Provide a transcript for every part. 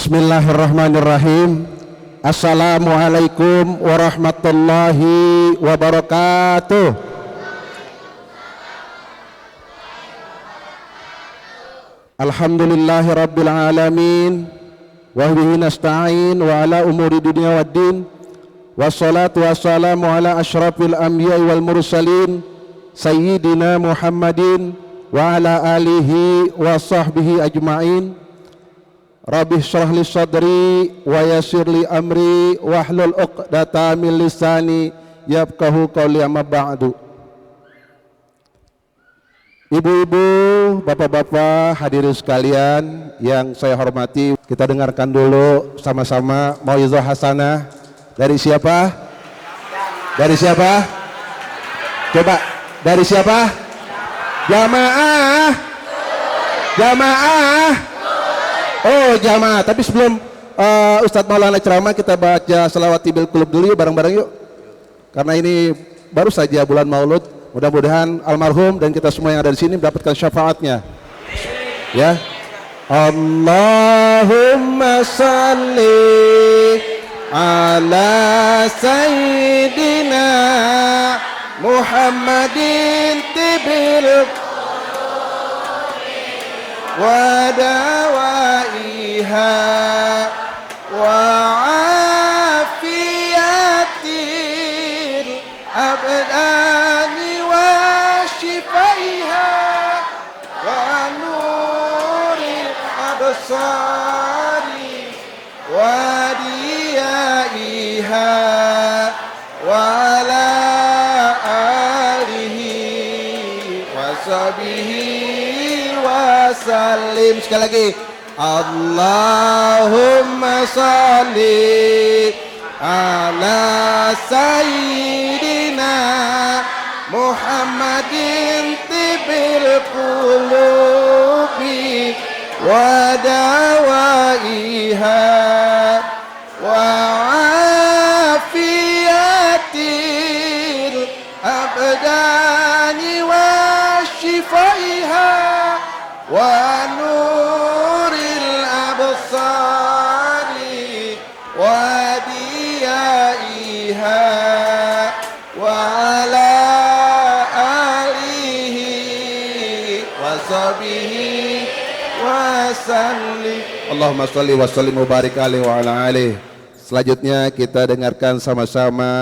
Bismillahirrahmanirrahim. Assalamualaikum warahmatullahi wabarakatuh. Alhamdulillahi rabbil alamin, wa bihi nasta'in wa ala umuri dunya waddin, wassalatu wassalamu ala asyrafil anbiya'i wal mursalin sayyidina Muhammadin wa ala alihi wa sahbihi ajma'in. Rabbi shrah li sadri wa yassir li amri wahlul 'uqdatam min lisani yafqahu qawli, amma ba'du. Ibu-ibu, bapak-bapak, hadirin sekalian yang saya hormati, kita dengarkan dulu sama-sama mau'izah hasanah dari siapa? Dari siapa? Coba, dari siapa? Jamaah. Jamaah. Oh jamaah, tapi sebelum Ustadz Maulana ceramah, kita baca salawat tibil kulub dulu yuk, bareng-bareng yuk. Karena ini baru saja bulan Maulud, mudah-mudahan almarhum dan kita semua yang ada di sini mendapatkan syafaatnya. Ya. Allahumma salli ala sayyidina Muhammadin tibil wa dawaiha wa afiyatil abdani wa shifaiha wa nuril absari wa diyaiha wa ala alihi wa sahbihi wasallim. Sekali lagi, Allahumma salli ala sayyidina Muhammadin tibil qulubi wa dawaiha wa afiyatil abdani wa shifaiha wa nuril absari wa diyaiha wa ala alihi wa sahbihi wa sallim. Allahumma salli wa sallim wa barik alaihi wa ala alihi. Selanjutnya kita dengarkan sama-sama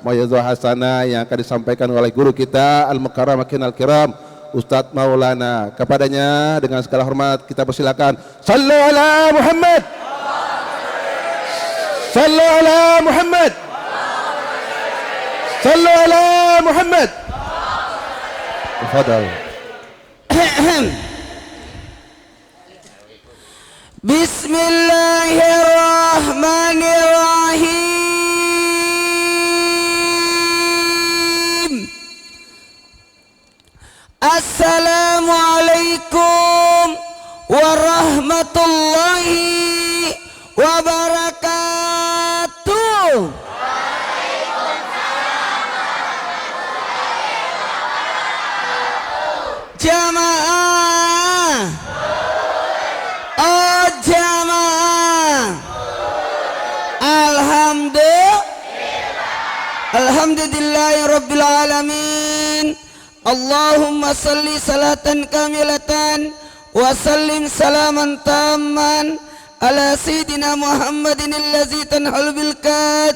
mau'izah hasanah yang akan disampaikan oleh guru kita Al-Mukarram Al-Kiram Ustadz Maulana. Kepadanya dengan segala hormat kita persilakan. Sallu ala Muhammad. Sallu ala Muhammad. Sallu ala Muhammad. Tafadhal. Bismillahirrahmanirrahim. Assalamualaikum warahmatullahi wabarakatuh. Jamaah, oh jamaah, alhamdulillahirabbil alamin. Allahumma salli salatan kamilatan wa sallim salaman tamman ala sayyidina Muhammadin allazi tanhal bil kad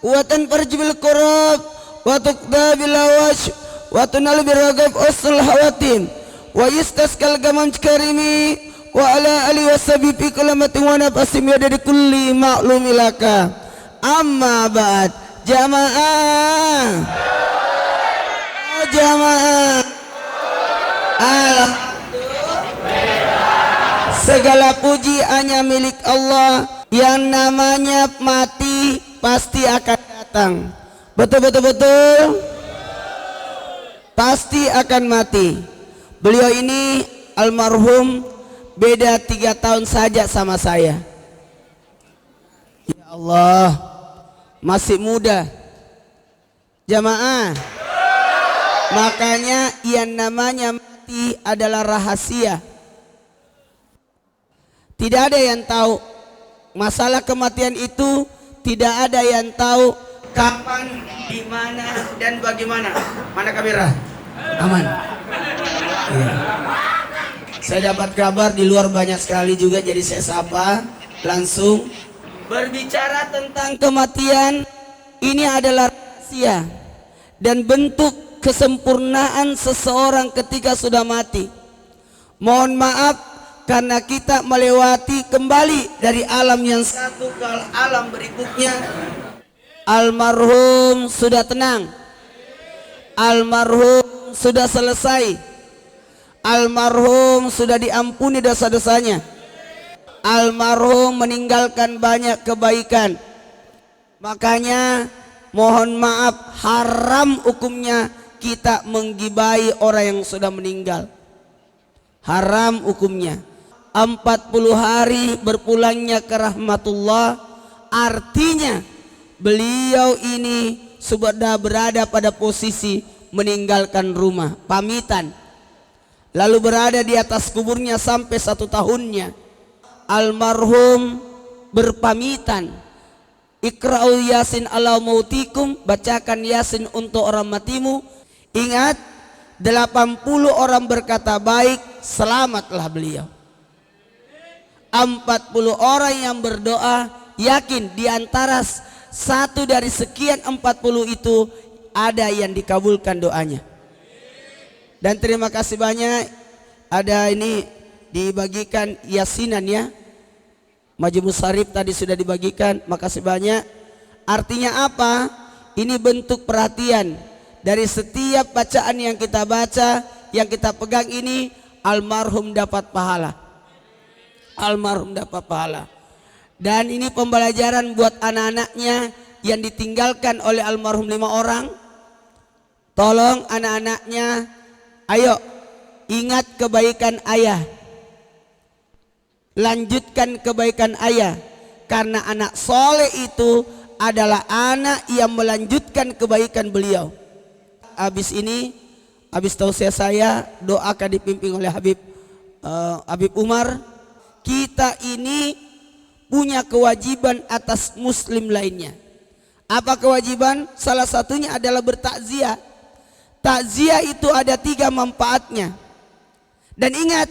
wa tanfarj bil qurab wa tuqda bil awash wa tunal bil ragab usul hawatim wa yastasqal gamam karimi wa ala alihi washabi fi kulamatin wa nafasim ya dari kulli ma'lum ilaka. Amma ba'd. Jamaah, jamaah, alhamdulillah, segala puji hanya milik Allah. Yang namanya mati pasti akan datang. Betul, betul, betul. Pasti akan mati. Beliau ini almarhum beda 3 tahun saja sama saya. Ya Allah, masih muda. Jamaah, makanya yang namanya mati adalah rahasia. Tidak ada yang tahu Masalah kematian itu tidak ada yang tahu kapan, di mana, dan bagaimana. Mana kamera? Aman. Iya. Saya dapat kabar di luar banyak sekali juga, jadi saya sapa langsung. Berbicara tentang kematian, ini adalah rahasia dan bentuk kesempurnaan seseorang ketika sudah mati. Mohon maaf karena kita melewati kembali dari alam yang satu ke alam berikutnya. Almarhum sudah tenang, almarhum sudah selesai, almarhum sudah diampuni dosa-dosanya, almarhum meninggalkan banyak kebaikan. Makanya mohon maaf, haram hukumnya kita menggibahi orang yang sudah meninggal. Haram hukumnya. 40 hari berpulangnya ke rahmatullah, artinya beliau ini sudah berada pada posisi meninggalkan rumah, pamitan, lalu berada di atas kuburnya sampai 1 tahunnya. Almarhum berpamitan, Iqra'u Yasin ala mautikum, bacakan Yasin untuk orang matimu. Ingat, 80 orang berkata baik, selamatlah beliau. 40 orang yang berdoa, yakin di antara satu dari sekian 40 itu ada yang dikabulkan doanya. Dan terima kasih banyak, ada ini dibagikan yasinan ya, Majmu Syarif tadi sudah dibagikan, makasih banyak. Artinya apa? Ini bentuk perhatian dari setiap bacaan yang kita baca, yang kita pegang ini, almarhum dapat pahala, almarhum dapat pahala. Dan ini pembelajaran buat anak-anaknya yang ditinggalkan oleh almarhum 5 orang. Tolong anak-anaknya, ayo ingat kebaikan ayah, lanjutkan kebaikan ayah, karena anak soleh itu adalah anak yang melanjutkan kebaikan beliau. Habis ini, habis tausiah saya, doa akan dipimpin oleh Habib Umar. Kita ini punya kewajiban atas muslim lainnya. Apa kewajiban? Salah satunya adalah bertakziah. Takziah itu ada 3 manfaatnya. Dan ingat,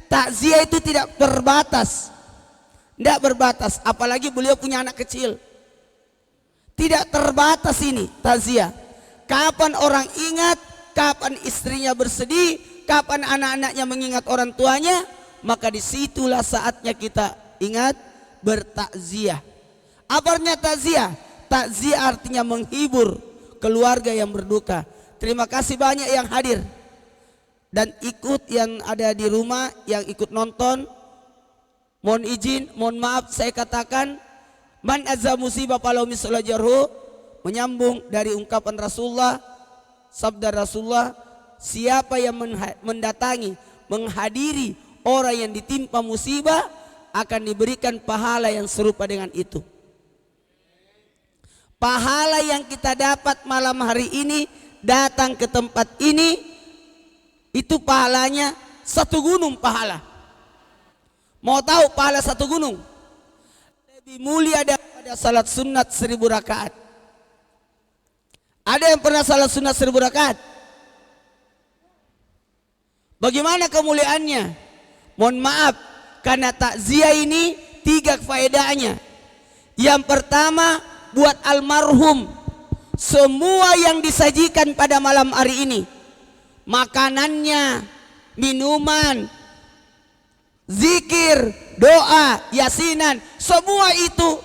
takziah itu tidak berbatas. Tidak berbatas, apalagi beliau punya anak kecil. Tidak terbatas ini takziah. Kapan orang ingat, kapan istrinya bersedih, kapan anak-anaknya mengingat orang tuanya, maka disitulah saatnya kita ingat bertakziah. Apa artinya takziah? Takziah artinya menghibur keluarga yang berduka. Terima kasih banyak yang hadir dan ikut, yang ada di rumah, yang ikut nonton. Mohon izin, mohon maaf saya katakan, man azza musibah falau misla jarhu, menyambung dari ungkapan Rasulullah, sabda Rasulullah, siapa yang mendatangi, menghadiri orang yang ditimpa musibah, akan diberikan pahala yang serupa dengan itu. Pahala yang kita dapat malam hari ini, datang ke tempat ini, itu pahalanya 1 gunung pahala. Mau tahu pahala 1 gunung? Lebih mulia daripada salat sunat 1000 rakaat. Ada yang pernah salat sunat 1000 rakaat? Bagaimana kemuliaannya? Mohon maaf, karena takziah ini 3 faedahnya. Yang pertama, buat almarhum, semua yang disajikan pada malam hari ini, makanannya, minuman, zikir, doa, yasinan, semua itu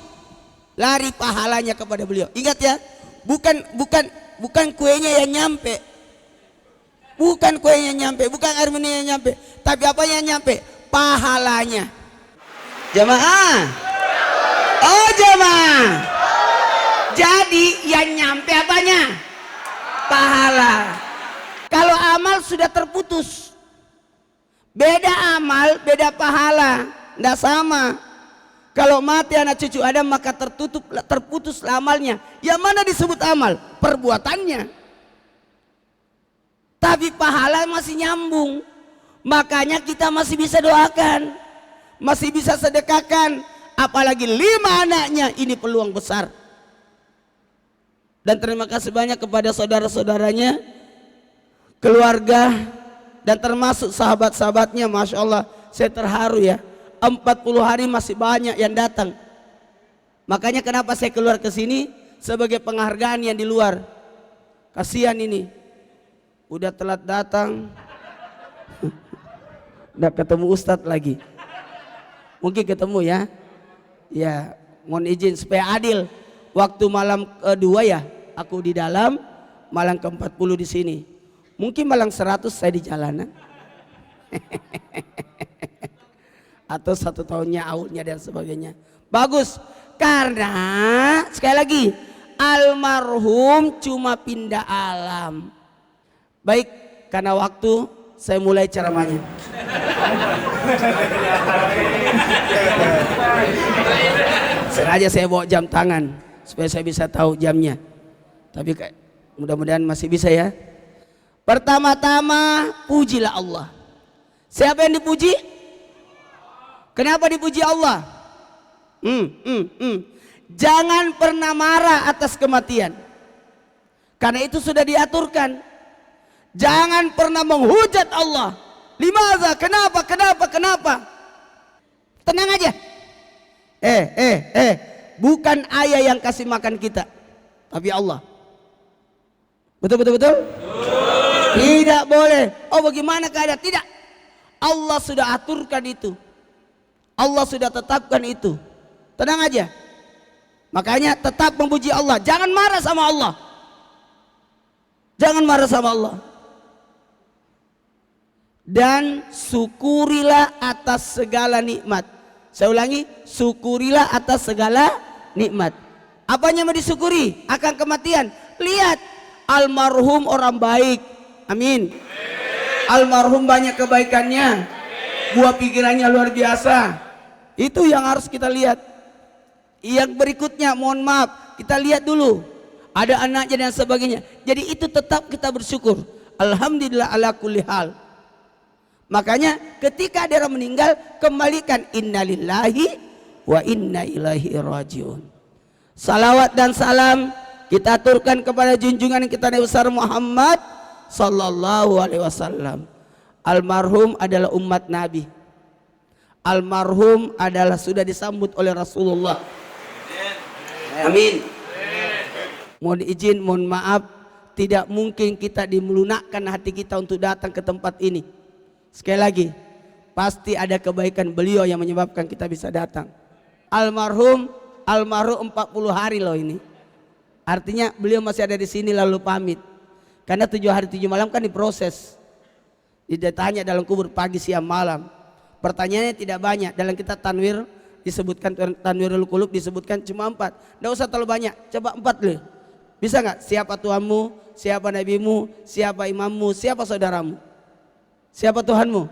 lari pahalanya kepada beliau. Ingat ya, bukan kuenya yang nyampe, bukan kuenya nyampe, bukan air minum yang nyampe, tapi apa yang nyampe? Pahalanya. Jamaah, oh jamaah, jadi yang nyampe apanya? Pahala. Kalau amal sudah terputus, beda amal, beda pahala, tidak sama. Kalau mati anak cucu Adam, maka terputus amalnya. Yang mana disebut amal? Perbuatannya. Tapi pahala masih nyambung. Makanya kita masih bisa doakan, masih bisa sedekahkan. apalagi 5 anaknya, ini peluang besar. Dan terima kasih banyak kepada saudara-saudaranya, keluarga, dan termasuk sahabat-sahabatnya. Masya Allah, saya terharu ya, 40 hari masih banyak yang datang. Makanya kenapa saya keluar ke sini, sebagai penghargaan yang di luar. Kasihan ini, udah telat datang, nggak ketemu Ustadz lagi. Mungkin ketemu ya. Ya, mohon izin supaya adil. Waktu malam kedua ya, aku di dalam, malam ke-40 di sini. Mungkin malam 100 saya di jalanan. Atau 1 tahunnya awalnya dan sebagainya. Bagus, karena sekali lagi almarhum cuma pindah alam. Baik, karena waktu saya mulai ceramahnya. Sengaja saya bawa jam tangan supaya saya bisa tahu jamnya. Tapi mudah-mudahan masih bisa ya. Pertama-tama pujilah Allah. Siapa yang dipuji? Kenapa dipuji Allah? Jangan pernah marah atas kematian, karena itu sudah diaturkan. Jangan pernah menghujat Allah. Limaza? Kenapa? Tenang aja. Bukan ayah yang kasih makan kita, tapi Allah. Betul? Tidak boleh. Oh, bagaimana keadaan? Tidak. Allah sudah aturkan itu. Allah sudah tetapkan itu. Tenang aja. Makanya tetap memuji Allah. Jangan marah sama Allah. Jangan marah sama Allah. Dan syukurilah atas segala nikmat. Saya ulangi, syukurilah atas segala nikmat. Apanya mau disyukuri? Akan kematian. Lihat, almarhum orang baik. Amin. Almarhum banyak kebaikannya. Buah pikirannya luar biasa. Itu yang harus kita lihat. Yang berikutnya, mohon maaf, kita lihat dulu. Ada anaknya dan sebagainya. Jadi itu tetap kita bersyukur. Alhamdulillah ala kulli hal. Makanya ketika ada orang meninggal, kembalikan innalillahi wa inna ilaihi rajiun. Salawat dan salam kita aturkan kepada junjungan kita Nabi besar Muhammad sallallahu alaihi wasallam. Almarhum adalah umat Nabi. Almarhum adalah sudah disambut oleh Rasulullah. Amin. Mohon izin, mohon maaf, tidak mungkin kita dimelunakkan hati kita untuk datang ke tempat ini. Sekali lagi, pasti ada kebaikan beliau yang menyebabkan kita bisa datang. Almarhum 40 hari loh ini. Artinya beliau masih ada di sini lalu pamit. Karena 7 hari 7 malam kan diproses. Ditanya dalam kubur pagi siang malam. Pertanyaannya tidak banyak. Dalam kitab Tanwir disebutkan, Tanwirul Qulub disebutkan cuma 4. Tidak usah terlalu banyak, coba 4 dulu. Bisa nggak? Siapa Tuhanmu? Siapa Nabimu? Siapa imammu? Siapa saudaramu? Siapa Tuhanmu?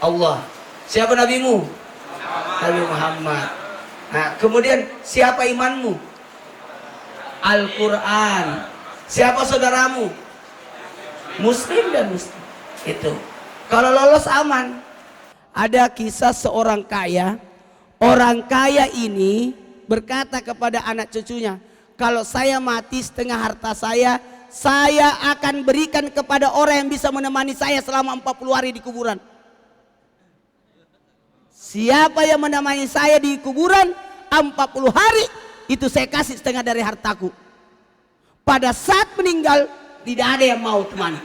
Allah. Siapa Nabimu? Nabi Muhammad. Nah, kemudian siapa imanmu? Al-Quran. Siapa saudaramu? Muslim dan Muslim. Itu. Kalau lolos aman. Ada kisah seorang kaya. Orang kaya ini berkata kepada anak cucunya, kalau saya mati setengah harta saya akan berikan kepada orang yang bisa menemani saya selama 40 hari di kuburan. Siapa yang menemani saya di kuburan 40 hari, itu saya kasih setengah dari hartaku. Pada saat meninggal, tidak ada yang mau temani.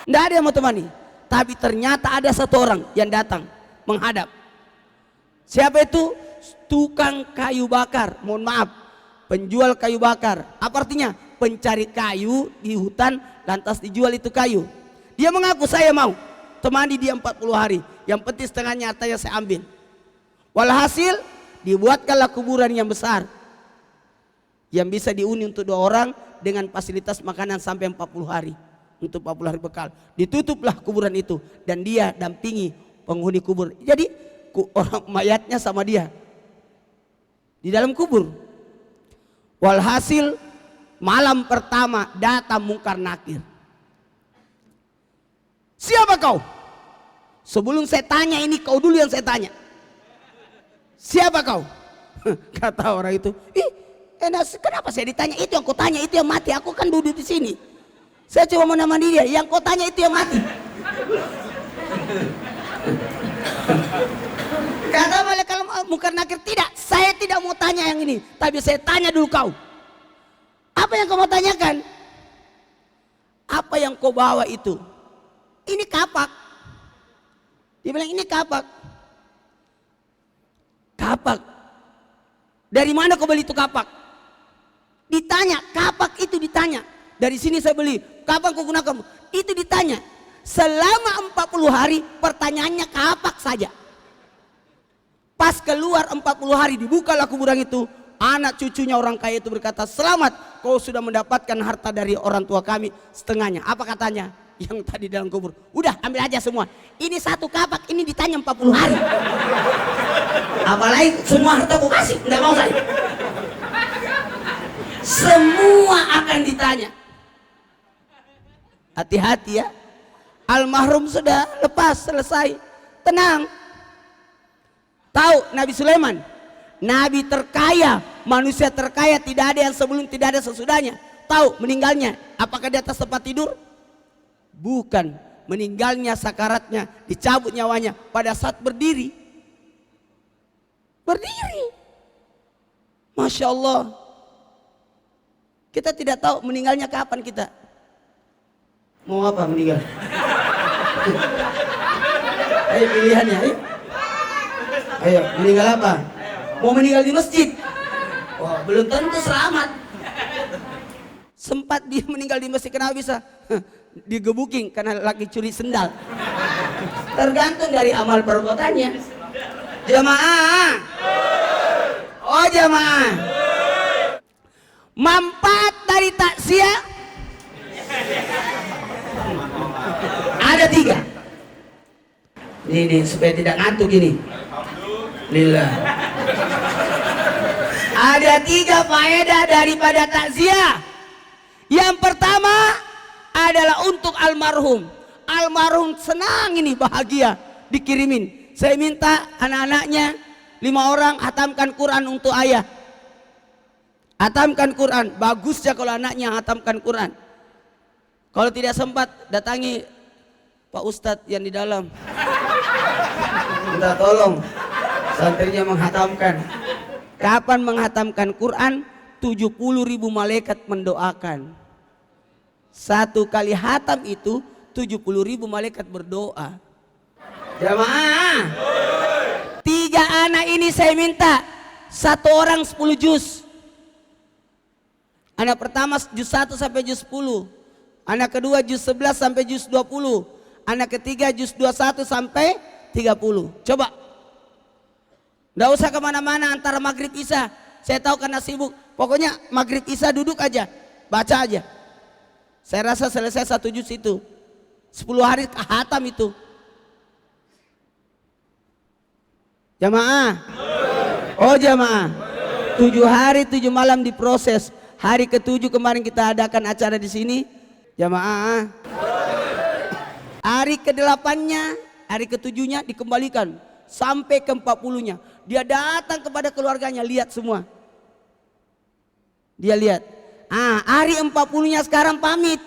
Tidak ada yang mau temani. Tapi ternyata ada satu orang yang datang menghadap. Siapa itu? Tukang kayu bakar. Mohon maaf, penjual kayu bakar. Apa artinya? Pencari kayu di hutan lantas dijual itu kayu. Dia mengaku saya mau temani dia 40 hari. Yang penting setengahnya hartanya saya ambil. Walhasil dibuatkanlah kuburan yang besar yang bisa dihuni untuk 2 orang dengan fasilitas makanan sampai 40 hari. Untuk 40 hari bekal. Ditutuplah kuburan itu dan dia dampingi penghuni kubur. Jadi orang mayatnya sama dia di dalam kubur. Walhasil malam pertama datang Mungkar Nakir. Siapa kau? Sebelum saya tanya ini, kau dulu yang saya tanya. Siapa kau? Kata orang itu, ih enak, kenapa saya ditanya? Itu yang kau tanya, itu yang mati. Aku kan duduk di sini. Saya cuma mau menemani dia. Yang kau tanya itu yang mati. Kata malaikat Munkar Nakir, tidak, saya tidak mau tanya yang ini, tapi saya tanya dulu kau. Apa yang kau mau tanyakan? Apa yang kau bawa itu? Ini kapak. Dia bilang ini kapak. Kapak. Dari mana kau beli itu kapak? Ditanya, kapak itu ditanya. Dari sini saya beli. Kapan kau gunakan? Itu ditanya. Selama 40 hari pertanyaannya kapak saja. Pas keluar 40 hari dibukalah kuburan itu. Anak cucunya orang kaya itu berkata, selamat, kau sudah mendapatkan harta dari orang tua kami setengahnya. Apa katanya? Yang tadi dalam kubur. Udah ambil aja semua. Ini satu kapak, ini ditanya 40 hari. Apalagi semua harta kau kasih, enggak mau saya. Semua akan ditanya. Hati-hati ya. Almarhum sudah lepas, selesai. Tenang. Tahu Nabi Sulaiman? Nabi terkaya, manusia terkaya, tidak ada yang sebelum, tidak ada sesudahnya. Tahu meninggalnya? Apakah di atas tempat tidur? Bukan. Meninggalnya, sakaratnya, dicabut nyawanya pada saat berdiri. Berdiri. Masya Allah. Kita tidak tahu meninggalnya kapan kita. Mau apa meninggal? Ayo pilihannya, ayo. Ayo, meninggal apa? Mau meninggal di masjid? Wah, belum tentu selamat. Sempat dia meninggal di masjid, kenapa bisa? Digebuking karena lagi curi sendal. Tergantung dari amal perbuatannya. Jamaah. Oh jamaah. Manfaat dari takziah ada 3. Ini supaya tidak ngantuk ini. Lillah. Ada 3 faedah daripada takziah. Yang pertama adalah untuk almarhum. Almarhum senang ini, bahagia, dikirimin. Saya minta anak-anaknya 5 orang hatamkan Quran untuk ayah. Hatamkan Quran. Bagusnya kalau anaknya hatamkan Quran. Kalau tidak sempat, datangi Pak Ustadz yang di dalam. Minta tolong santrinya menghatamkan. Kapan menghatamkan Quran? 70.000 malaikat mendoakan. 1 kali hatam itu 70.000 malaikat berdoa. Jamaah. 3 anak ini saya minta 1 orang 10 juz. Anak pertama juz 1 sampai juz 10. Anak kedua juz 11 sampai juz 20. Anak ketiga juz 21 sampai 30. Coba. Nggak usah kemana-mana antara maghrib isya. Saya tahu karena sibuk. Pokoknya maghrib isya duduk aja. Baca aja. Saya rasa selesai 1 juz itu. 10 hari hatam itu. Jamaah. Oh jamaah. 7 hari 7 malam diproses. Hari ke-7 kemarin kita adakan acara di sini. Jamaah. Hari ke-8-nya, hari ke-7-nya dikembalikan sampai ke-40-nya. Dia datang kepada keluarganya, lihat semua. Dia lihat. Hari 40-nya sekarang pamit.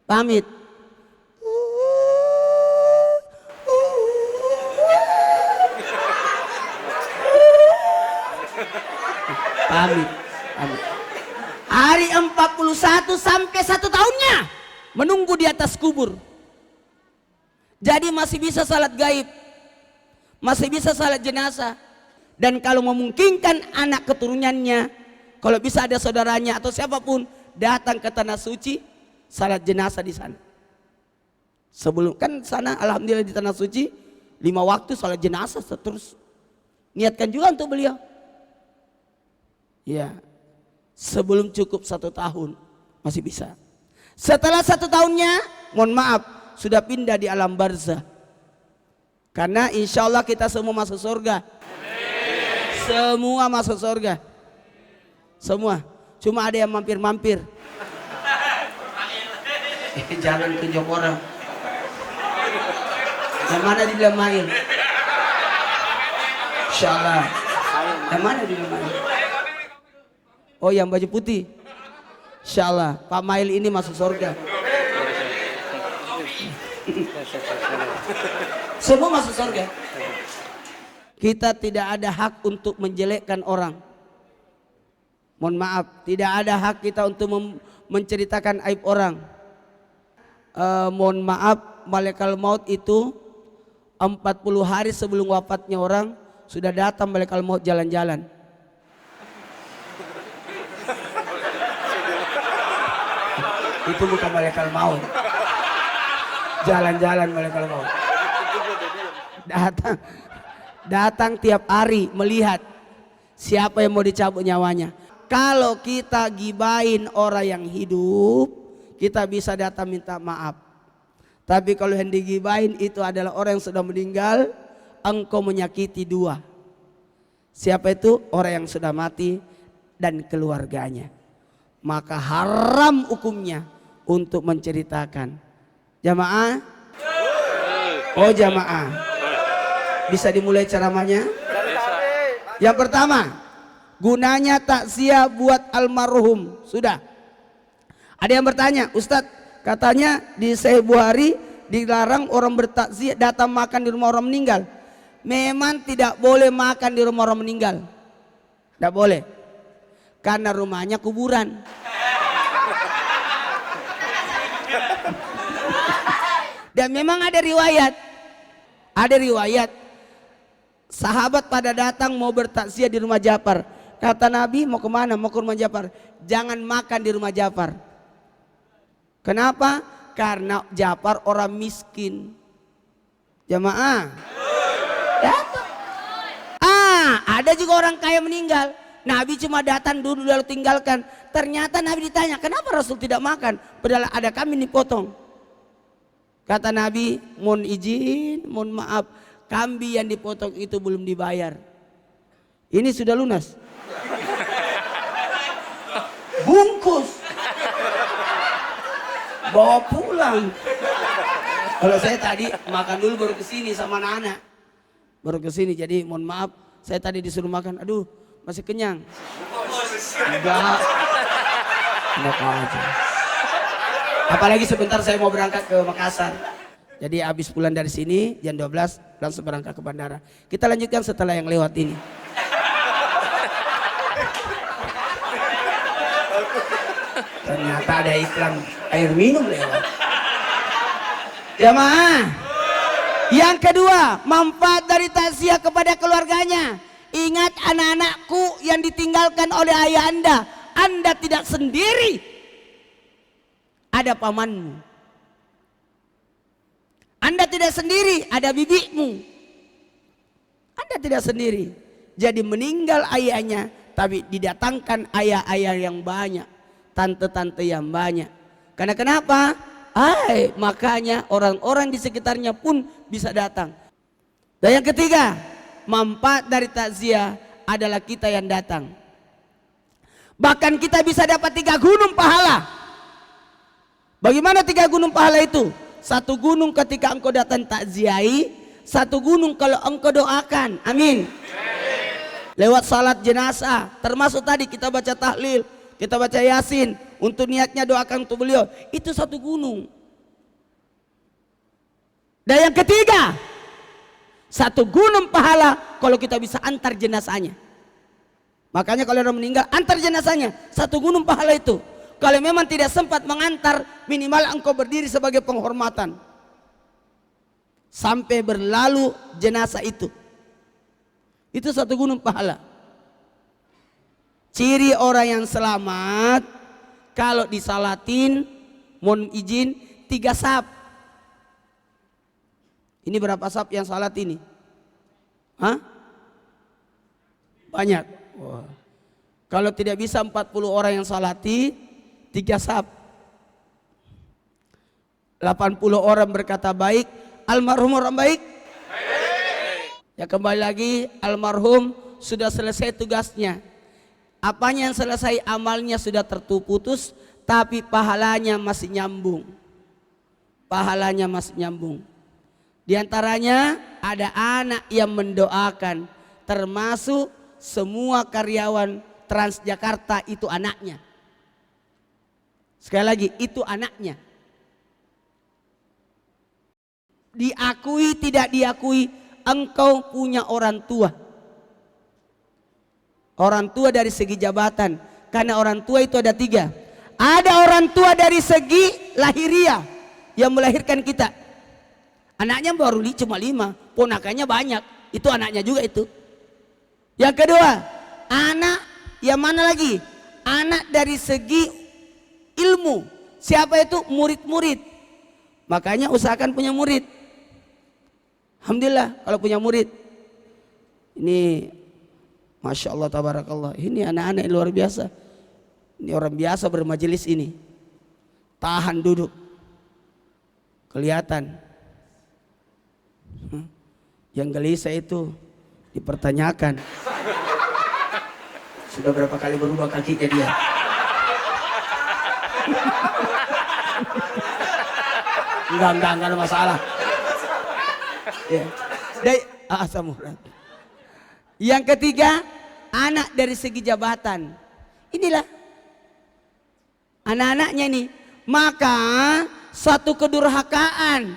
Pamit. Pamit. Hari 41 sampai 1 tahunnya menunggu di atas kubur. Jadi masih bisa salat gaib, masih bisa salat jenazah. Dan kalau memungkinkan anak keturunannya, kalau bisa ada saudaranya atau siapapun datang ke tanah suci, salat jenazah di sana. Sebelum kan sana alhamdulillah di tanah suci 5 waktu salat jenazah terus. Niatkan juga untuk beliau. Ya. Sebelum cukup 1 tahun masih bisa. Setelah 1 tahunnya, mohon maaf, sudah pindah di alam barzah. Karena insya Allah kita semua masuk surga. Semua masuk surga. Semua. Cuma ada yang mampir-mampir. Jangan tunjuk orang. Yang mana dibilang main? Insyaallah. Yang mana di rumahnya? Oh, yang baju putih. Insyaallah Pak Mail ini masuk surga. Semua masuk surga. Kita tidak ada hak untuk menjelekkan orang. Mohon maaf, tidak ada hak kita untuk menceritakan aib orang. Mohon maaf, malaikat maut itu 40 hari sebelum wafatnya orang sudah datang malaikat maut jalan-jalan. Itu bukan malaikat maut. Jalan-jalan malaikat maut. Datang tiap hari melihat siapa yang mau dicabut nyawanya. Kalau kita gibain orang yang hidup, kita bisa datang minta maaf. Tapi kalau yang digibain itu adalah orang yang sudah meninggal, engkau menyakiti dua. Siapa itu? Orang yang sudah mati dan keluarganya. Maka haram hukumnya untuk menceritakan. Jamaah? Oh jamaah. Bisa dimulai ceramahnya? Yang pertama, gunanya takziah buat almarhum. Sudah. Ada yang bertanya, Ustadz, katanya di Sahih Bukhari dilarang orang bertakziah datang makan di rumah orang meninggal. Memang tidak boleh makan di rumah orang meninggal. Tidak boleh. Karena rumahnya kuburan. Dan memang ada riwayat. Ada riwayat. Sahabat pada datang mau bertakziah di rumah Ja'far. Kata Nabi, mau kemana? Mau ke rumah Ja'far. Jangan makan di rumah Ja'far. Kenapa? Karena Ja'far orang miskin. Jamaah. Ada juga orang kaya meninggal. Nabi cuma datang dulu lalu tinggalkan. Ternyata Nabi ditanya, kenapa Rasul tidak makan? Padahal ada kami dipotong. Kata Nabi, mohon izin, mohon maaf. Kambing yang dipotong itu belum dibayar. Ini sudah lunas. Bungkus. Bawa pulang. Kalau saya tadi makan dulu baru kesini sama anak-anak. Baru kesini, jadi mohon maaf. Saya tadi disuruh makan, aduh masih kenyang. Enggak. Enak aja. Apalagi sebentar saya mau berangkat ke Makassar. Jadi habis pulang dari sini jam 12 langsung berangkat ke bandara. Kita lanjutkan setelah yang lewat ini. Ternyata ada iklan air minum lewat. Jamaah. Yang kedua, manfaat dari takziah kepada keluarganya. Ingat anak-anakku yang ditinggalkan oleh ayah Anda tidak sendiri. Ada pamanmu. Anda tidak sendiri, ada bibimu. Anda tidak sendiri. Jadi meninggal ayahnya, tapi didatangkan ayah-ayah yang banyak, tante-tante yang banyak. Karena kenapa? Makanya orang-orang di sekitarnya pun bisa datang. Dan yang ketiga, manfaat dari takziah adalah kita yang datang. Bahkan kita bisa dapat 3 gunung pahala. Bagaimana 3 gunung pahala itu? 1 gunung ketika engkau datang takziahi, 1 gunung kalau engkau doakan. Amin. Lewat salat jenazah, termasuk tadi kita baca tahlil, kita baca yasin, untuk niatnya doakan untuk beliau. Itu 1 gunung. Dan yang ketiga, 1 gunung pahala kalau kita bisa antar jenazahnya. Makanya kalau orang meninggal, antar jenazahnya, 1 gunung pahala itu. Kalau memang tidak sempat mengantar, minimal engkau berdiri sebagai penghormatan sampai berlalu jenazah itu. Itu 1 gunung pahala. Ciri orang yang selamat, kalau disalatin, mohon izin, 3 saf. Ini berapa saf yang salat ini? Hah? Banyak. Wah. Kalau tidak bisa 40 orang yang salati, 3 saf. 80 orang berkata baik, almarhum orang baik. Ya kembali lagi, almarhum sudah selesai tugasnya. Apanya yang selesai, amalnya sudah terputus, tapi pahalanya masih nyambung. Pahalanya masih nyambung. Di antaranya ada anak yang mendoakan, termasuk semua karyawan Transjakarta itu anaknya. Sekali lagi, itu anaknya. Diakui tidak diakui, engkau punya orang tua. Orang tua dari segi jabatan, karena orang tua itu ada 3. Ada orang tua dari segi lahiriah yang melahirkan kita. Anaknya baru cuma 5, ponakannya banyak. Itu anaknya juga itu. Yang kedua, anak yang mana lagi? Anak dari segi ilmu. Siapa itu? Murid-murid. Makanya usahakan punya murid. Alhamdulillah kalau punya murid. Ini Masya Allah tabarakallah. Ini anak-anak yang luar biasa. Ini orang biasa bermajelis ini. Tahan duduk. Kelihatan. Yang gelisah itu dipertanyakan. Sudah berapa kali berubah kakinya dia? Enggak ada masalah. Ya. Yang ketiga, anak dari segi jabatan. Inilah anak-anaknya ini. Maka satu kedurhakaan,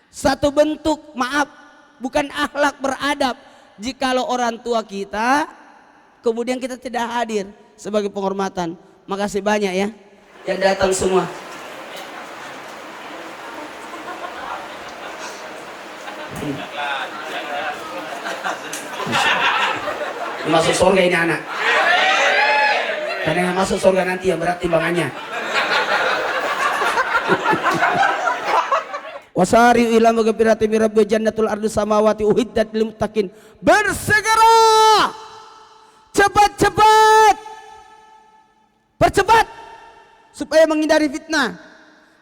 satu bentuk maaf, bukan akhlak beradab, jikalau orang tua kita kemudian kita tidak hadir sebagai penghormatan. Makasih banyak ya yang datang semua. Masuk surga ini anak. Karena yang masuk surga nanti yang berat timbangannya. Wasari ila maghfirati min rabbi jannatul ardi samawati uhiddat lil muttaqin. Bersegera. Cepat-cepat. Percepat supaya menghindari fitnah.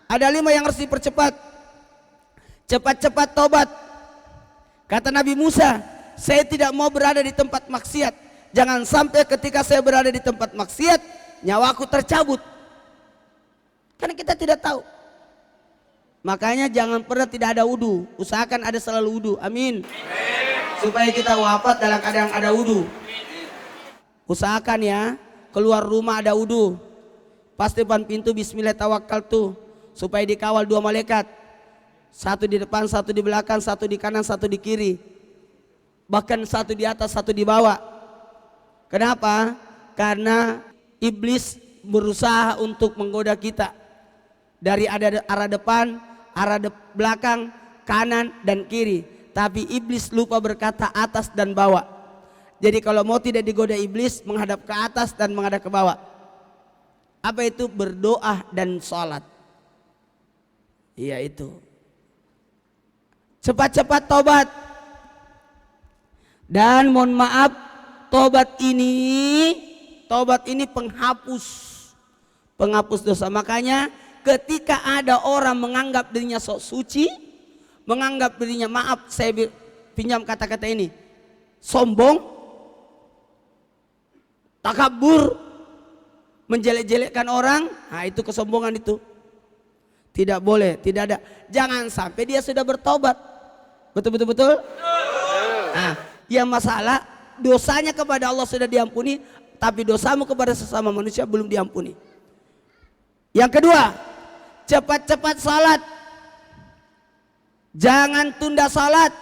Ada 5 yang harus dipercepat. Cepat-cepat tobat. Kata Nabi Musa, saya tidak mau berada di tempat maksiat. Jangan sampai ketika saya berada di tempat maksiat, nyawaku tercabut. Karena kita tidak tahu. Makanya jangan pernah tidak ada wudu. Usahakan ada selalu wudu. Amin. Supaya kita wafat dalam keadaan ada wudu. Usahakan ya, keluar rumah ada wudu. Pas depan pintu bismillah tawakkaltu, supaya dikawal 2 malaikat. 1 di depan, 1 di belakang, 1 di kanan, 1 di kiri. Bahkan 1 di atas, 1 di bawah. Kenapa? Karena iblis berusaha untuk menggoda kita. Dari ada arah depan, arah belakang, kanan dan kiri. Tapi iblis lupa berkata atas dan bawah. Jadi kalau mau tidak digoda iblis, menghadap ke atas dan menghadap ke bawah. Apa itu? Berdoa dan sholat. Iya itu. Cepat-cepat tobat. Dan mohon maaf, tobat ini penghapus dosa. Makanya ketika ada orang menganggap dirinya sok suci, menganggap dirinya, maaf saya pinjam kata-kata ini, sombong, takabur, menjelek-jelekkan orang, nah itu kesombongan itu. Tidak boleh, tidak ada. Jangan sampai dia sudah bertobat. Betul. Nah, yang masalah dosanya kepada Allah sudah diampuni, tapi dosamu kepada sesama manusia belum diampuni. Yang kedua, cepat-cepat salat. Jangan tunda salat.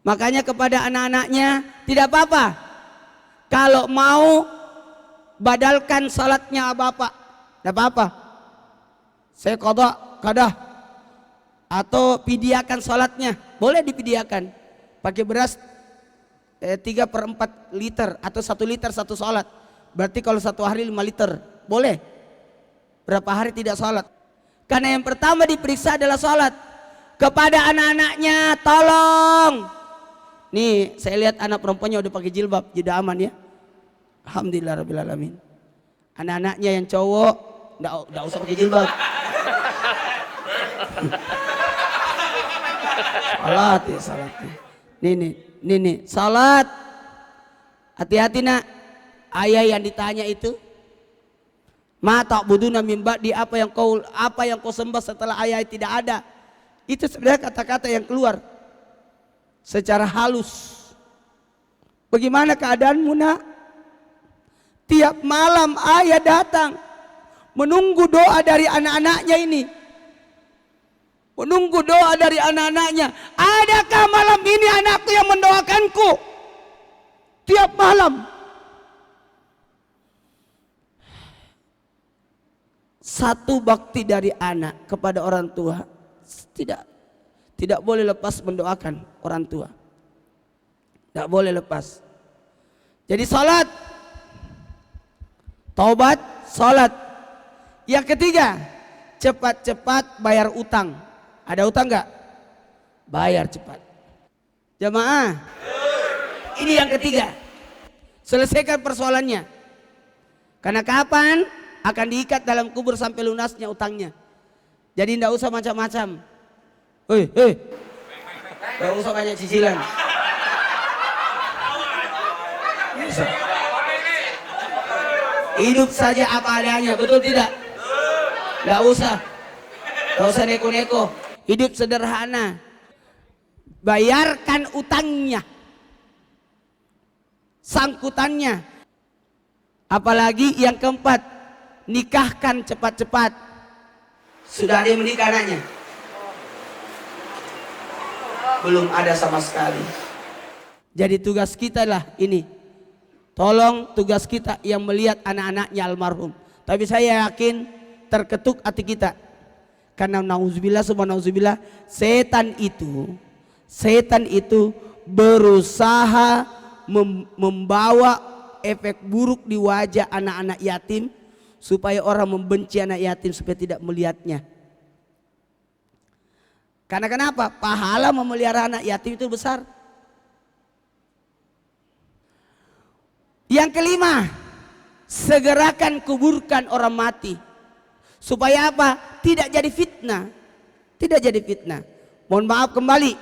Makanya kepada anak-anaknya, tidak apa-apa kalau mau badalkan salatnya bapak, tidak apa-apa. Saya qadah atau pidiakan salatnya, boleh dipidiakan. Pakai beras 3/4 liter atau 1 liter 1 salat. Berarti kalau 1 hari 5 liter, boleh. Berapa hari tidak salat? Karena yang pertama diperiksa adalah salat. Kepada anak-anaknya, tolong. Nih saya lihat anak perempuannya udah pakai jilbab, jadi aman ya. Alhamdulillah rabbil alamin. Anak-anaknya yang cowok enggak usah pakai jilbab. Salat. Nih, salat. Hati-hati nak. Ayah yang ditanya itu, ma ta'buduna min ba'di, apa yang kau sembah setelah ayah tidak ada. Itu sebenarnya kata-kata yang keluar secara halus. Bagaimana keadaanmu nak? Tiap malam ayah datang menunggu doa dari anak-anaknya ini. Menunggu doa dari anak-anaknya. Adakah malam ini anakku yang mendoakanku? Tiap malam. Satu bakti dari anak kepada orang tua tidak boleh lepas mendoakan orang tua. Tidak boleh lepas. Jadi salat, taubat, salat. Yang ketiga, cepat-cepat bayar utang. Ada utang enggak? Bayar cepat. Jamaah, ini yang ketiga. Selesaikan persoalannya. Karena kapan akan diikat dalam kubur sampai lunasnya utangnya. Jadi tidak usah macam-macam. Tidak usah banyak cicilan. Hidup saja apa adanya, betul tidak? Tidak usah. Tidak usah neko-neko. Hidup sederhana. Bayarkan utangnya, sangkutannya. Apalagi yang keempat, nikahkan cepat-cepat. Sudah ada yang menikah anaknya? Belum ada sama sekali. Jadi tugas kita lah ini. Tolong tugas kita yang melihat anak-anaknya almarhum. Tapi saya yakin terketuk hati kita. Karena nauzubillah subhanallah, setan itu berusaha membawa efek buruk di wajah anak-anak yatim supaya orang membenci anak yatim supaya tidak melihatnya. Karena kenapa? Pahala memelihara anak yatim itu besar. Yang kelima, segerakan kuburkan orang mati. Supaya apa? Tidak jadi fitnah. Tidak jadi fitnah. Mohon maaf kembali.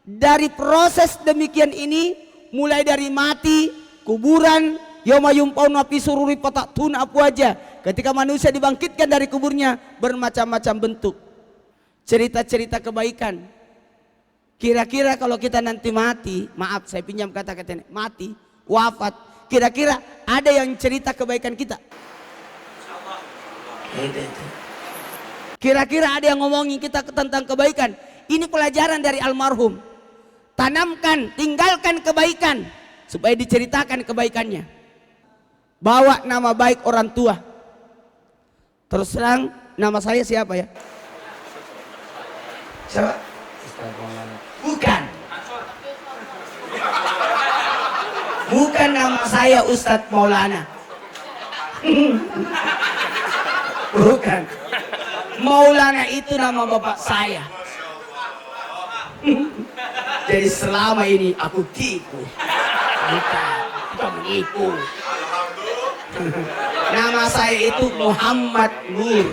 Dari proses demikian ini, mulai dari mati, kuburan, yauma yumpawna fi sururi fatatun afwaja. Ketika manusia dibangkitkan dari kuburnya, bermacam-macam bentuk. Cerita-cerita kebaikan. Kira-kira kalau kita nanti mati, maaf saya pinjam kata-kata ini, mati, wafat, kira-kira ada yang cerita kebaikan kita? Kira-kira ada yang ngomongin kita tentang kebaikan? Ini pelajaran dari almarhum. Tanamkan, tinggalkan kebaikan supaya diceritakan kebaikannya. Bawa nama baik orang tua. Terus terang, nama saya siapa ya? Siapa? Bukan. Bukan nama saya Ustadz Maulana. Bukan. Maulana itu nama bapak saya. Jadi selama ini aku tipu. Bukan menipu. Nama saya itu Muhammad Nur.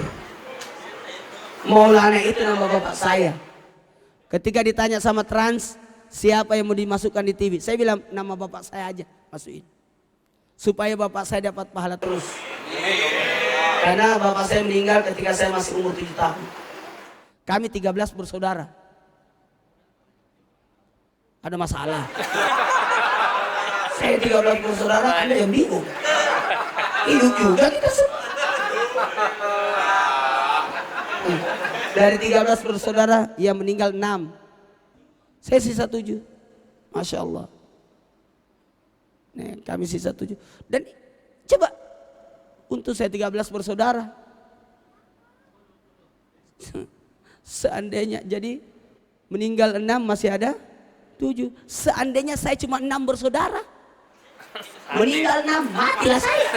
Maulana itu nama bapak saya. Ketika ditanya sama Trans, siapa yang mau dimasukkan di TV? Saya bilang nama bapak saya aja, masukin. Supaya bapak saya dapat pahala terus. Karena bapak saya meninggal ketika saya masih umur 7 tahun. Kami 13 bersaudara. Ada masalah. Saya 13 bersaudara, Anda yang bingung. Hidup juga kita semua. Dari 13 bersaudara yang meninggal 6. Saya sisa 7. Masya Allah. Nih, kami sisa 7. Dan coba untuk saya 13 bersaudara. Seandainya jadi meninggal 6 masih ada 7. Seandainya saya cuma 6 bersaudara. Meninggal 6, matilah saya.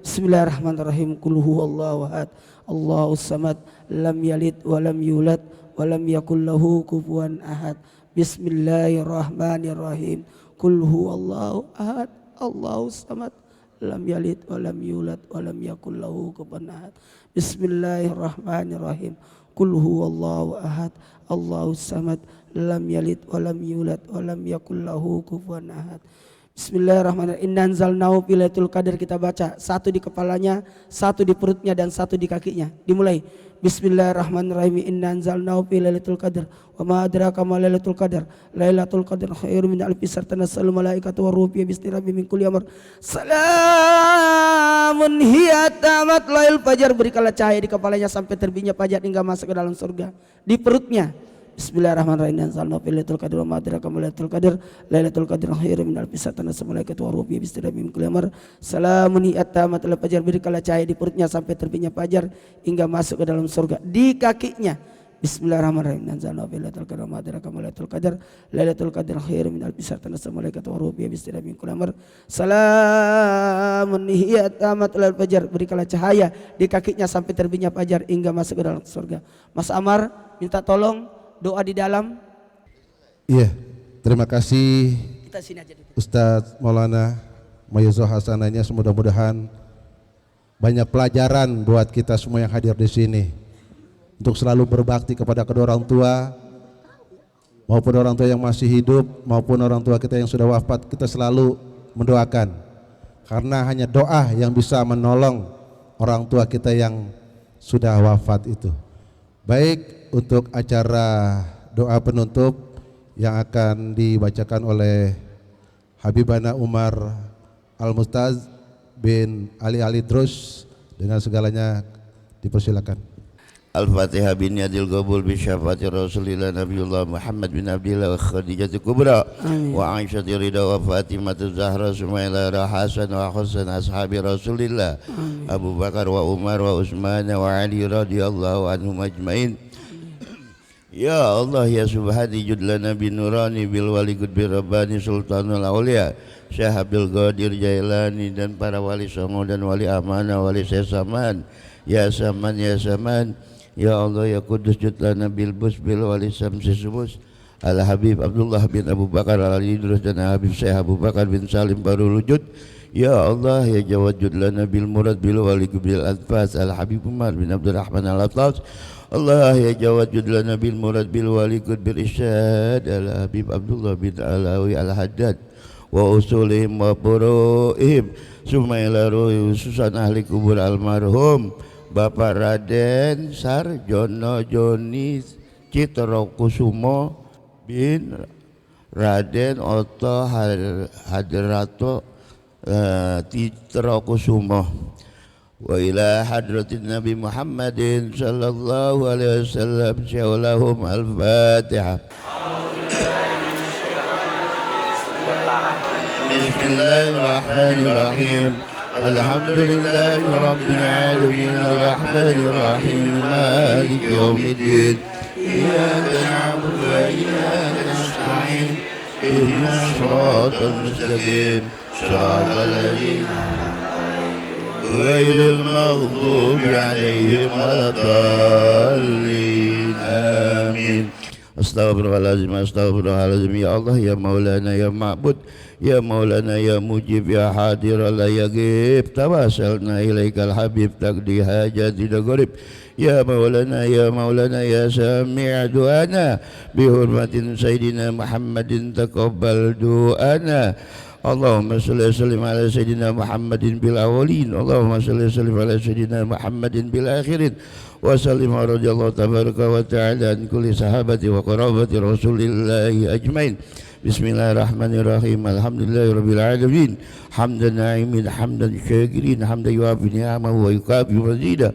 Bismillahirrahmanirrahim. Qul huwallahu ahad, Allahus samad, lam yalid wa lam yulad wa lam yakul lahu kufuwan ahad. Bismillahirrahmanirrahim. Qul huwallahu ahad, Allahus samad, lam yalid wa lam yulad wa lam yakul lahu kufuwan ahad. Bismillahirrahmanirrahim. Qul huwallahu ahad, Allahus samad, lam yalid wa lam yulad wa lam yakul lahu kufuwan ahad. Bismillahirrahmanirrahim. Inna anzalnahu fi lailatul qadar, kita baca satu di kepalanya, satu di perutnya dan satu di kakinya. Dimulai. Bismillahirrahmanirrahim. Inna anzalnahu fi lailatul qadar. Wa ma adraka ma lailatul qadar. Lailatul qadar khairum min alfi syahr, tanazzalu malaikatu war ruhu fiha bismi rabbihim min kulli amr. Salamun hiya tamat lail fajar. Berikanlah cahaya di kepalanya sampai terbitnya fajar hingga masuk ke dalam surga. Di perutnya. Bismillahirrahmanirrahim. Anzalna fil lailatul qadr wa ma adraka ma lailatul qadr. Lailatul qadr khairun min alfi syahr, tanazzalu malaikatu war ruhu fiha bismi rabbihim min kulli amr. Salamun hiya tamat lail fajar. Berikanlah cahaya di perutnya sampai terbitnya fajar hingga masuk ke dalam surga. Di kakinya. Bismillahirrahmanirrahim. Anzalna fil lailatul qadr wa ma adraka ma lailatul qadr. Lailatul qadr khairun min alfi syahr, tanazzalu malaikatu war ruhu fiha bismi rabbihim min kulli amr. Salamun hiya tamat lail fajar. Berikanlah cahaya di kakinya sampai terbitnya fajar hingga masuk ke dalam surga. Mas Amar minta tolong doa di dalam. Iya, terima kasih Kita sini aja dulu. Ustadz Maulana Mayuzo Hasananya. Mudah-mudahan banyak pelajaran buat kita semua yang hadir di sini untuk selalu berbakti kepada kedua orang tua, maupun orang tua yang masih hidup maupun orang tua kita yang sudah wafat. Kita selalu mendoakan, karena hanya doa yang bisa menolong orang tua kita yang sudah wafat itu. Baik, untuk acara doa penutup yang akan dibacakan oleh Habibana Umar Al-Mustaz bin Ali Drus, dengan segalanya dipersilakan. Al-Fatihah bin Yadil Qabul bi syafaati Rasulillah Nabiullah Muhammad bin Abdillah wa Khadijati Kubra wa Aisyati Ridha wa Fatimatu Zahra Sumaila Hasan wa Hasan ashabi Rasulillah Abu Bakar wa Umar wa Utsman wa Ali radhiyallahu anhum ajmain. Ya Allah ya Subhani judlana bin nurani bil wali qutbi rabbani sultanul auliya Syekh Abdul Qadir Jailani dan para wali songo dan wali amanah wali sesaman. Ya Saman ya Saman. Ya Allah ya Kudus judlana bil bus bil wali samsi subus Al Habib Abdullah bin Abu Bakar Al Idrus dan Habib Syekh Abu Bakar bin Salim Barul Wujud. Ya Allah ya Jawad judlana bil murad bil wali bil adfas Al Habib Umar bin Abdurrahman Al Atlas. Allah ya Jawad judlana bil murad bil wali bil isyad Al Habib Abdullah bin Alawi Al Haddad wa usulihim wa furu'ihim sumaila ruhi ususan ahli kubur almarhum Bapak Raden Sarjono Joni Citrokusumo bin Raden Oto Hadrato Citrokusumo wa ila hadratin Nabi Muhammadin sallallahu alaihi wasallam syawlahum al-Fatihah. Bismillahirrahmanirrahim. Alhamdulillahi rabbil alamin arrahmanir rahim maliki yaumiddin iyyaka na'budu wa iyyaka nasta'in ihdinas siratal mustaqim siratal ladzina ghairil maghdubi 'alaihim waladdallin amin. Astaghfirullahaladzim, astaghfirullahaladzim. Ya Allah, ya Maulana, ya Ma'bud, ya Maulana, ya Mujib, ya Hadir, la yagib. Tawasalna ilaikal habib, taqdi hajatina gharib. Ya Maulana, ya Maulana, ya Sami' du'ana bihurmatin Sayyidina Muhammadin taqabbal du'ana. Allahumma salli wa sallim ala Sayyidina Muhammadin bil awalin. Allahumma salli wa sallim ala Sayyidina Muhammadin bil akhirin. Wa sallim radhiyallahu tabaraka wa ta'ala an kulli sahabati wa qarabati Rasulillahi ajmain. Bismillahirrahmanirrahim. Alhamdulillahi rabbil alamin. Hamdan na'imin, hamdan syakirin, hamdan yuafi ni'amahu wa yukafi mazida.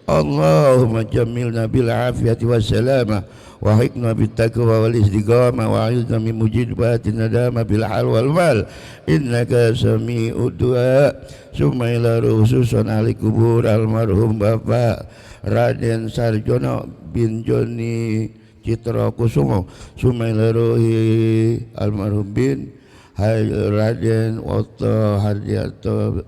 Allahumma jammilna bil afiyati was salamah wa hikna bit taqwa wal istiqamah wa a'idna min mujibatin nadama bil hal wal mal innaka sami'ud du'a. Summa ila rususan ahli kubur almarhum Bapak Raden Sarjono bin Joni Citrokusumo. Summa ila ruhi almarhum bin Raden Oto Hardiato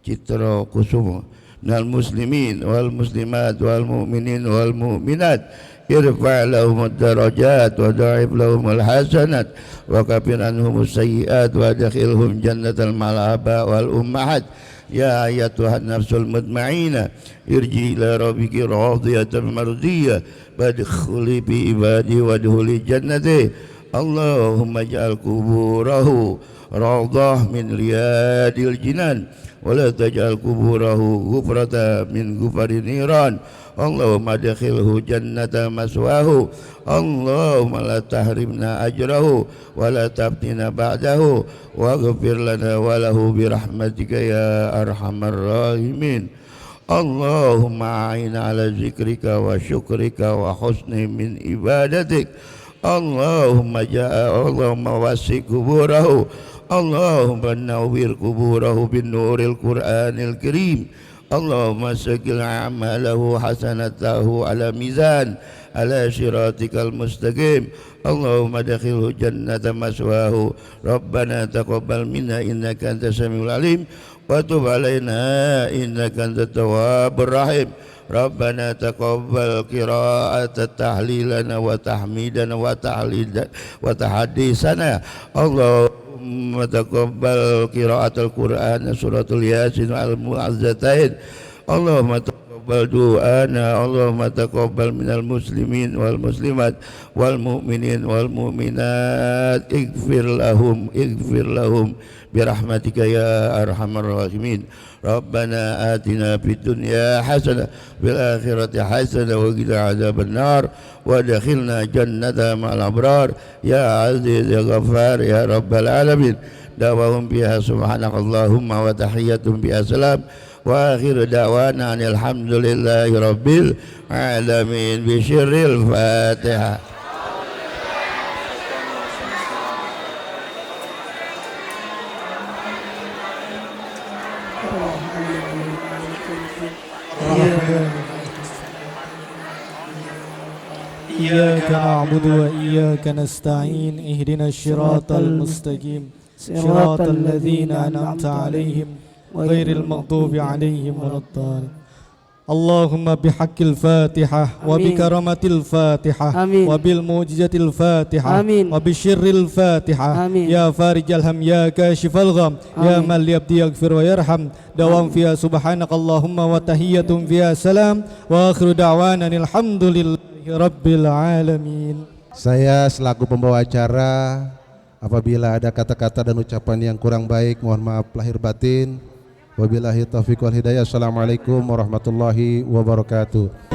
Citrokusumo minal muslimin wal muslimat wal mu'minin wal mu'minat. Irfa' lahum ad-darajat wa da'if lahum al-hasanat wa kafir anhum as-sayyi'at wa adkhilhum jannatal malaba wal ummahat. Ya ayatuhan nafsul mutma'inah irji ila rabbiki radiyatan mardiyah wadkhuli bi ibadi wadkhuli jannati. اللهم اجعل قبوره روضة من رياض الجنان ولا تجعل قبوره غفرة من غفر النيران اللهم ادخله جنة مثواه اللهم لا تحرمنا أجره ولا تفتنا بعده واغفر لنا وله برحمتك يا أرحم الراحمين اللهم أعنا على ذكرك وشكرك وحسن من عبادتك اللهم وسع قبوره اللهم نور قبوره بالنور القرآن الكريم اللهم سجل أعماله حسنته على ميزان على صراطك المستقيم اللهم ادخله جنة مثواه ربنا تقبل منا إنك أنت السميع العليم وتب علينا إنك أنت التواب الرحيم ربنا تقبل قراءة تحليلنا وتحميدنا وتحديثنا اللهم تقبل قراءة القرآن سورة الياسين المعزتين اللهم تقبل دعانا اللهم تقبل من المسلمين والمسلمات والمؤمنين والمؤمنات اغفر لهم برحمتك يا أرحم الراحمين ربنا آتنا في الدنيا حسنة في الآخرة حسنة وقنا عذاب النار وادخلنا جنة مع الأبرار يا عزيز يا غفار يا رب العالمين دعواهم بها سبحانك اللهم وتحيتهم بها سلام وآخر دعوانا أن الحمد لله رب العالمين بشر الفاتحة. إياك نعبد وإياك نستعين اهدنا الصراط المستقيم صراط الذين أنعمت عليهم غير المغضوب عليهم ولا الضالين اللهم بحق الفاتحة وبكرامة الفاتحة وبالمعجزة الفاتحة وبشر الفاتحة يا فارج الهم يا كاشف الغم يا من ليبدي يغفر ويرحم دوام فيها سبحانك اللهم وتحية فيها سلام وآخر دعوانا الحمد لله Rabbil Alamin. Saya selaku pembawa acara, apabila ada kata-kata dan ucapan yang kurang baik, mohon maaf lahir batin. Wabillahi taufiq wal hidayah. Assalamualaikum warahmatullahi wabarakatuh.